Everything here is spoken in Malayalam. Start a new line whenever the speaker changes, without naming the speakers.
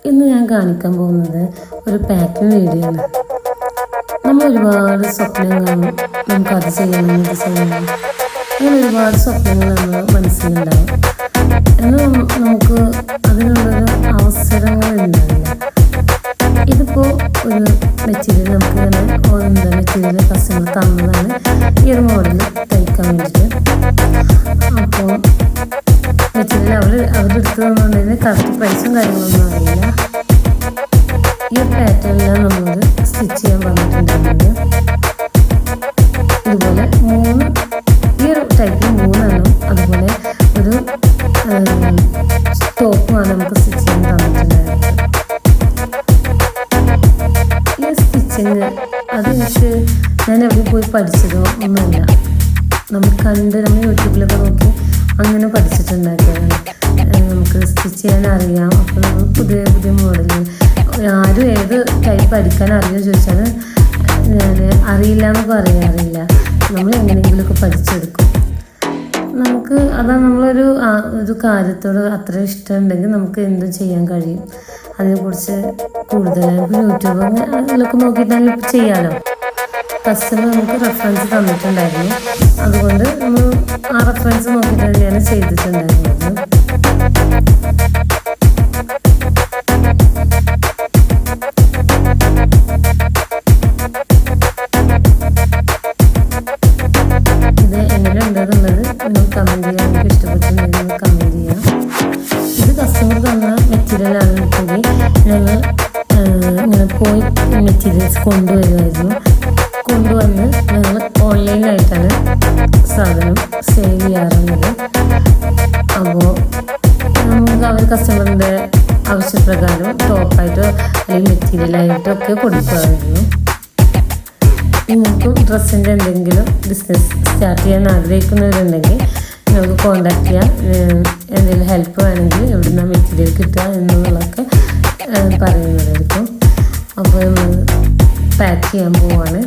ഇന്ന് ഞാൻ കാണിക്കാൻ പോകുന്നത് ഒരു പാക്കിംഗ് വീഡിയോ ആണ്. നമ്മൾ ഒരുപാട് സ്വപ്നങ്ങൾ നമുക്കത് ചെയ്യണം, ഇത് ചെയ്യണം, അങ്ങനെ ഒരുപാട് സ്വപ്നങ്ങൾ നമ്മൾ മനസ്സിലുണ്ടാവും. എന്നാൽ നമുക്ക് അതിനുള്ളൊരു അവസരങ്ങൾ ഉണ്ടാവില്ല. ഇതിപ്പോൾ ഒരു മെറ്റീരിയൽ നമുക്ക് തന്നെ മെറ്റീരിയൽ കസ്റ്റമർ തന്നതാണ് ഈ ഒരു മോഡൽ തയ്ക്കാൻ വേണ്ടിയിട്ട്. അപ്പോൾ മെറ്റീരിയൽ അവരെടുത്ത് തന്നുകൊണ്ടതിന് കറക്റ്റ് പ്രൈസും കാര്യങ്ങളൊന്നും അറിയില്ല. ഈ ഒരു പാറ്റേണിലാണ് നമ്മളോട് സ്റ്റിച്ച് ചെയ്യാൻ പറഞ്ഞിട്ടുണ്ടായിരുന്നത്. ഇതുപോലെ ഈ ഒരു ടൈപ്പിൽ 3 എണ്ണം, അതുപോലെ ഒരു ടോപ്പുമാണ് നമുക്ക് സ്റ്റിച്ച് ചെയ്യാൻ തന്നിട്ടുണ്ടായിരുന്നത്. ഈ സ്റ്റിച്ചിങ് അത് ഞാൻ എവിടെ പോയി പഠിച്ചതോ ഒന്നുമില്ല. നമ്മൾ യൂട്യൂബിലൊക്കെ നോക്കി അങ്ങനെ പഠിച്ചിട്ടുണ്ടാക്കിയതാണ്. നമുക്ക് സ്റ്റിച്ച് ചെയ്യാൻ അറിയാം. അപ്പോൾ നമ്മൾ പുതിയ പുതിയ മോഡല് ആരും ഏത് ടൈപ്പ് പഠിക്കാൻ അറിയുമോ ചോദിച്ചാൽ ഞാൻ അറിയില്ല എന്ന് പറയാറില്ല. നമ്മൾ എങ്ങനെയെങ്കിലുമൊക്കെ പഠിച്ചെടുക്കും. അതാണ് നമ്മളൊരു കാര്യത്തോട് അത്ര ഇഷ്ടമുണ്ടെങ്കിൽ നമുക്ക് എന്തും ചെയ്യാൻ കഴിയും. അതിനെക്കുറിച്ച് കൂടുതലായിട്ട് യൂട്യൂബ് അതിലൊക്കെ നോക്കിയിട്ടാണ് ചെയ്യാമല്ലോ. കസ്റ്റമർ നമുക്ക് റെഫറൻസ് തന്നിട്ടുണ്ടായിരുന്നു. അതുകൊണ്ട് നമ്മൾ ആ റെഫറൻസ് നോക്കിയിട്ട് തന്നെയാണ് ചെയ്തിട്ടുണ്ടായിരുന്നത്. ഇത് എങ്ങനെ ഉണ്ടെന്നുള്ളത് നിങ്ങൾ കമൻറ്റ് ചെയ്യാൻ, എനിക്ക് ഇഷ്ടപ്പെട്ടിട്ടുണ്ടെങ്കിൽ കമൻറ്റ് ചെയ്യാം. ഇത് കസ്റ്റമർ തന്ന മെറ്റീരിയലാണ് കൂടി ഞങ്ങൾ ഇങ്ങനെ പോയി മെറ്റീരിയൽസ് കൊണ്ടുവന്ന് ഞങ്ങൾ ഓൺലൈനായിട്ടാണ് സാധനം സെയിൽ ചെയ്യാറുള്ളത്. അപ്പോൾ നമുക്ക് അവർ കസ്റ്റമറിൻ്റെ ആവശ്യപ്രകാരം ടോപ്പായിട്ടോ അല്ലെങ്കിൽ മെറ്റീരിയലായിട്ടോ ഒക്കെ കൊടുക്കുമായിരുന്നു. നിങ്ങൾക്കും ഡ്രസ്സിൻ്റെ എന്തെങ്കിലും ബിസിനസ് സ്റ്റാർട്ട് ചെയ്യാൻ ആഗ്രഹിക്കുന്നവരുണ്ടെങ്കിൽ നിങ്ങൾക്ക് കോൺടാക്ട് ചെയ്യാം. എന്തെങ്കിലും ഹെൽപ്പ് വേണമെങ്കിൽ എവിടെ നിന്നാണ് മെറ്റീരിയൽ കിട്ടുക എന്നുള്ളതൊക്കെ പറയുന്നതായിരിക്കും. അപ്പോൾ നമ്മൾ പാക്ക് ചെയ്യാൻ പോവാണ്.